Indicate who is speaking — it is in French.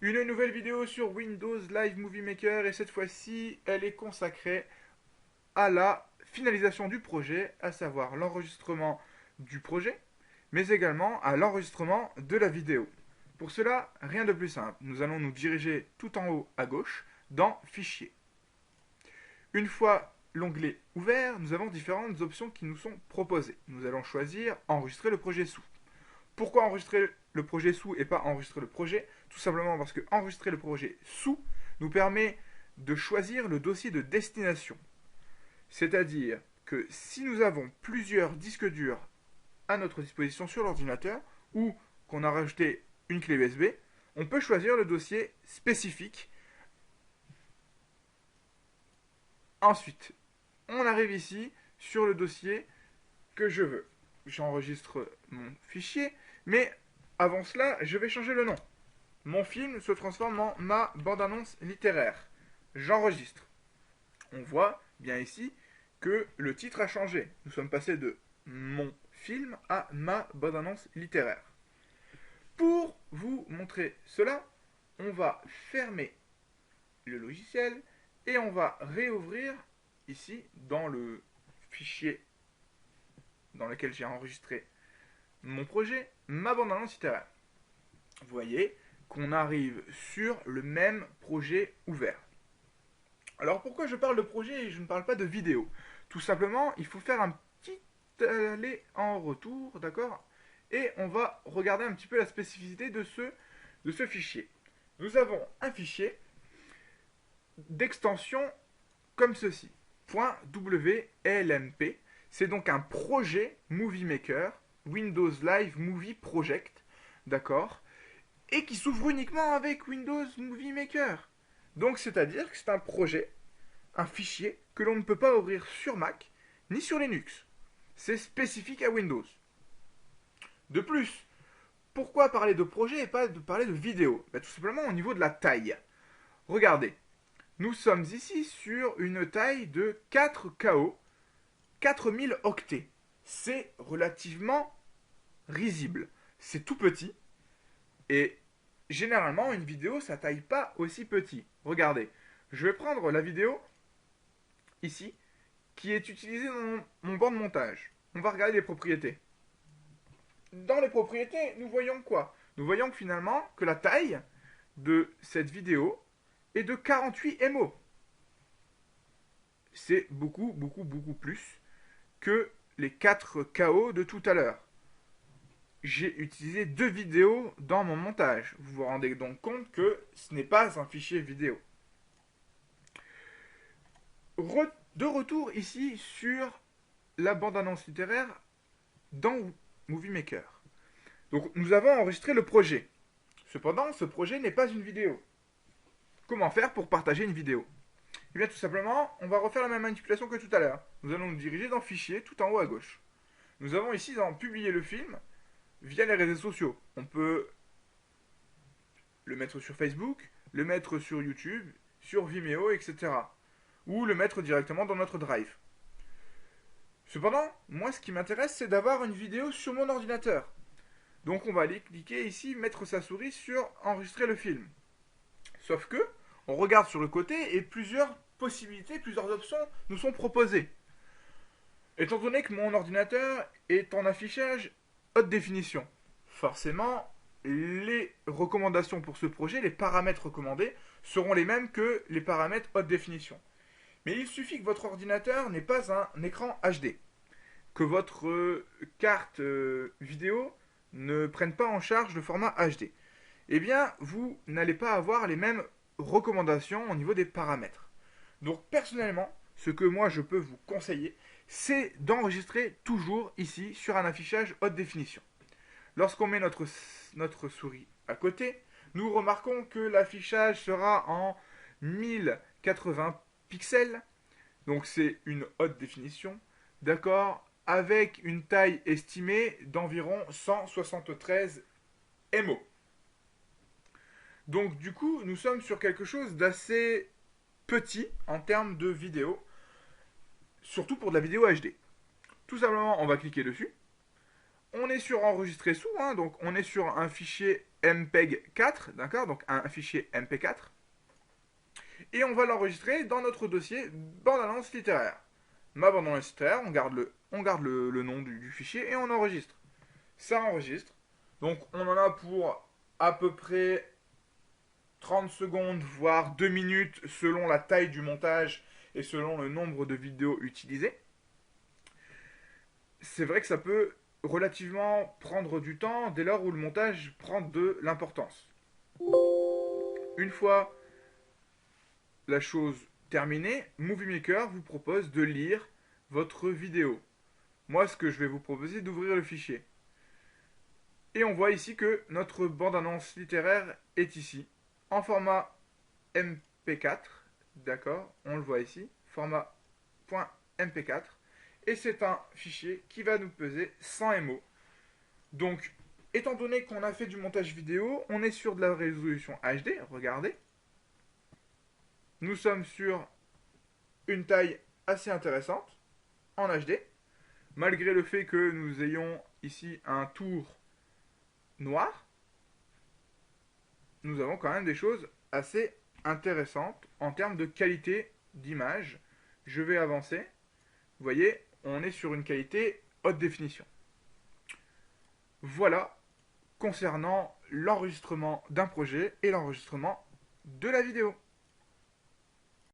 Speaker 1: Une nouvelle vidéo sur Windows Live Movie Maker et cette fois-ci, elle est consacrée à la finalisation du projet, à savoir l'enregistrement du projet, mais également à l'enregistrement de la vidéo. Pour cela, rien de plus simple. Nous allons nous diriger tout en haut à gauche dans Fichier. Une fois l'onglet ouvert, nous avons différentes options qui nous sont proposées. Nous allons choisir Enregistrer le projet sous. Pourquoi enregistrer le projet sous et pas enregistrer le projet? Tout simplement parce que enregistrer le projet sous nous permet de choisir le dossier de destination. C'est-à-dire que si nous avons plusieurs disques durs à notre disposition sur l'ordinateur ou qu'on a rajouté une clé USB, on peut choisir le dossier spécifique. Ensuite, on arrive ici sur le dossier que je veux. J'enregistre mon fichier, mais avant cela, je vais changer le nom. Mon film se transforme en ma bande-annonce littéraire. J'enregistre. On voit bien ici que le titre a changé. Nous sommes passés de mon film à ma bande-annonce littéraire. Pour vous montrer cela, on va fermer le logiciel et on va réouvrir ici dans le fichier dans lequel j'ai enregistré mon projet, ma bande-annonce littéraire. Vous voyez qu'on arrive sur le même projet ouvert. Alors pourquoi je parle de projet et je ne parle pas de vidéo? Tout simplement, il faut faire un petit aller en retour, d'accord? Et on va regarder un petit peu la spécificité de ce fichier. Nous avons un fichier d'extension comme ceci. .wlmp. C'est donc un projet Movie Maker, Windows Live Movie Project, d'accord? Et qui s'ouvre uniquement avec Windows Movie Maker. Donc c'est-à-dire que c'est un projet, un fichier que l'on ne peut pas ouvrir sur Mac ni sur Linux. C'est spécifique à Windows. De plus, pourquoi parler de projet et pas de parler de vidéo? Tout simplement au niveau de la taille. Regardez, nous sommes ici sur une taille de 4KO, 4000 octets. C'est relativement risible. C'est tout petit. Et généralement, une vidéo, ça taille pas aussi petit. Regardez, je vais prendre la vidéo ici, qui est utilisée dans mon banc de montage. On va regarder les propriétés. Dans les propriétés, nous voyons quoi? Nous voyons que finalement, que la taille de cette vidéo est de 48 MO. C'est beaucoup, beaucoup, beaucoup plus que les 4 KO de tout à l'heure. J'ai utilisé 2 vidéos dans mon montage. Vous vous rendez donc compte que ce n'est pas un fichier vidéo. De retour ici sur la bande-annonce littéraire dans Movie Maker. Donc nous avons enregistré le projet. Cependant, ce projet n'est pas une vidéo. Comment faire pour partager une vidéo? Eh bien tout simplement, on va refaire la même manipulation que tout à l'heure. Nous allons nous diriger dans Fichier, tout en haut à gauche. Nous avons ici dans Publier le film via les réseaux sociaux. On peut le mettre sur Facebook, le mettre sur YouTube, sur Vimeo, etc. Ou le mettre directement dans notre Drive. Cependant, moi ce qui m'intéresse, c'est d'avoir une vidéo sur mon ordinateur. Donc on va aller cliquer ici, mettre sa souris sur Enregistrer le film. Sauf que, on regarde sur le côté et plusieurs possibilités, plusieurs options nous sont proposées. Étant donné que mon ordinateur est en affichage haute définition, forcément, les recommandations pour ce projet, les paramètres recommandés, seront les mêmes que les paramètres haute définition. Mais il suffit que votre ordinateur n'ait pas un écran HD, que votre carte vidéo ne prenne pas en charge le format HD. Eh bien, vous n'allez pas avoir les mêmes recommandations au niveau des paramètres. Donc, personnellement, ce que moi je peux vous conseiller, c'est d'enregistrer toujours ici sur un affichage haute définition. Lorsqu'on met notre souris à côté, nous remarquons que l'affichage sera en 1080 pixels, donc c'est une haute définition, d'accord, avec une taille estimée d'environ 173 MO. Donc du coup, nous sommes sur quelque chose d'assez petit en termes de vidéo, surtout pour de la vidéo HD. Tout simplement, on va cliquer dessus. on est sur enregistrer sous, hein, donc on est sur un fichier MPEG 4, d'accord, donc un fichier MP4, et on va l'enregistrer dans notre dossier bande-annonce littéraire. Ma bande-annonce littéraire, on garde le nom du fichier et on enregistre. Ça enregistre, donc on en a pour à peu près 30 secondes, voire 2 minutes, selon la taille du montage et selon le nombre de vidéos utilisées. C'est vrai que ça peut relativement prendre du temps dès lors où le montage prend de l'importance. Une fois la chose terminée, Movie Maker vous propose de lire votre vidéo. Moi, ce que je vais vous proposer, c'est d'ouvrir le fichier. Et on voit ici que notre bande-annonce littéraire est ici, en format MP4, d'accord, on le voit ici, format .mp4, et c'est un fichier qui va nous peser 100 MO. Donc, étant donné qu'on a fait du montage vidéo, on est sur de la résolution HD, regardez. Nous sommes sur une taille assez intéressante, en HD, malgré le fait que nous ayons ici un tour noir, nous avons quand même des choses assez intéressantes en termes de qualité d'image. Je vais avancer. Vous voyez, on est sur une qualité haute définition. Voilà concernant l'enregistrement d'un projet et l'enregistrement de la vidéo.